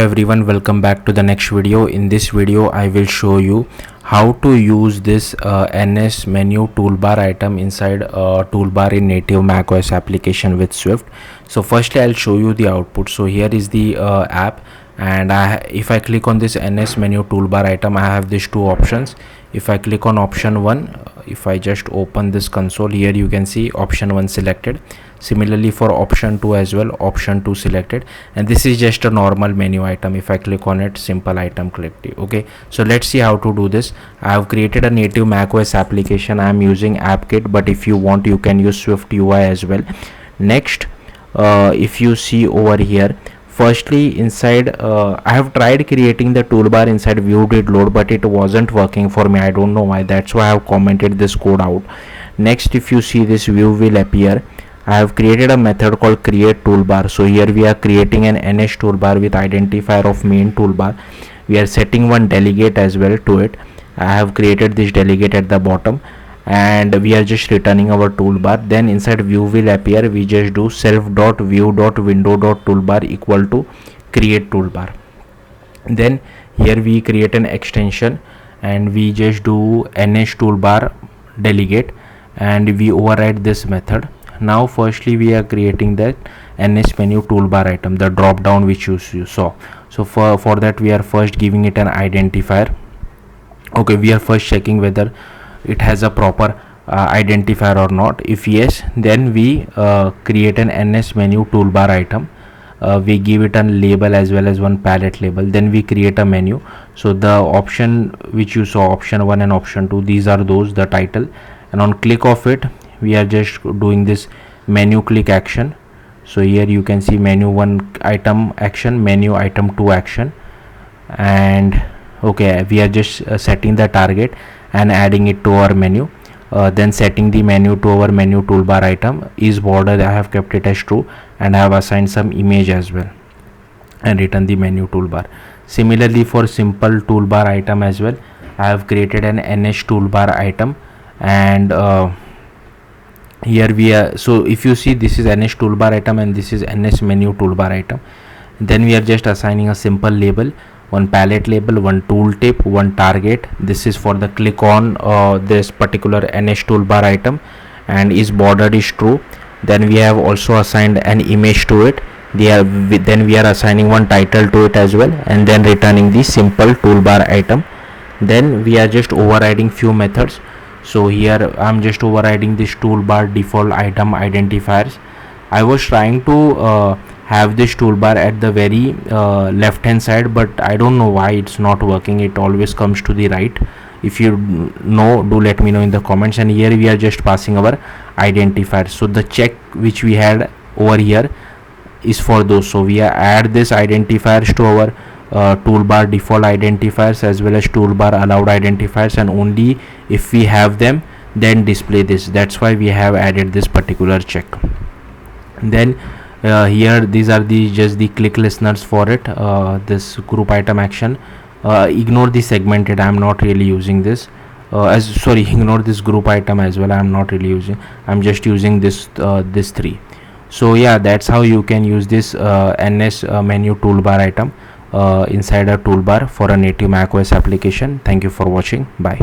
Everyone, welcome back to the next video. In this video I will show you how to use this NS menu toolbar item inside toolbar in native macOS application with Swift. So firstly I'll show you the output. So here is the app, and if I click on this NS menu toolbar item, I have these two options. If I click on option 1, if I just open this console, here you can see option 1 selected. Similarly for option 2 as well, option 2 selected, and this is just a normal menu item. If I click on it, simple item clicked. Okay, so let's see how to do this. I have created a native macOS application. I am using AppKit, but if you want, you can use Swift UI as well. Next, if you see over here, firstly inside I have tried creating the toolbar inside view.did-load, but it wasn't working for me. I don't know why. That's why I have commented this code out. Next, if you see, this view will appear. I have created a method called create toolbar. So here we are creating an NS toolbar with identifier of main toolbar. We are setting one delegate as well to it. I have created this delegate at the bottom, and we are just returning our toolbar. Then inside view will appear, we just do self.view.window.toolbar equal to create toolbar. Then here we create an extension and we just do NS toolbar delegate, and we override this method. Now firstly we are creating that NS menu toolbar item, the drop down which you saw. So for that we are first giving it an identifier. Okay, we are first checking whether it has a proper identifier or not. If yes, then we create an NS menu toolbar item. We give it a label as well as one palette label. Then we create a menu. So the option which you saw, option 1 and option 2, these are those, the title, and on click of it we are just doing this menu click action. So here you can see menu 1 item action, menu item 2 action, and okay, we are just setting the target and adding it to our menu. Then setting the menu to our menu toolbar item is border. I have kept it as true, and I have assigned some image as well and written the menu toolbar. Similarly for simple toolbar item as well, I have created an NS toolbar item, and here we are. So if you see, this is NS toolbar item and this is NS menu toolbar item. Then we are just assigning a simple label, one palette label, one tooltip, one target. This is for the click on this particular NS toolbar item, and is bordered is true. Then we have also assigned an image to it. Then we are assigning one title to it as well, and then returning the simple toolbar item. Then we are just overriding few methods. So here I'm just overriding this toolbar default item identifiers. I was trying to have this toolbar at the very left hand side, but I don't know why it's not working. It always comes to the right. If you know, do let me know in the comments. And here we are just passing our identifiers. So the check which we had over here is for those. So we add this identifiers to our toolbar default identifiers as well as toolbar allowed identifiers, and only if we have them then display this. That's why we have added this particular check. Then here these are just the click listeners for it. This group item action, ignore the segmented. I am not really using this. Ignore this group item as well. I am not really using. I'm just using this 3. So yeah, that's how you can use this NS menu toolbar item inside a toolbar for a native macOS application. Thank you for watching. Bye.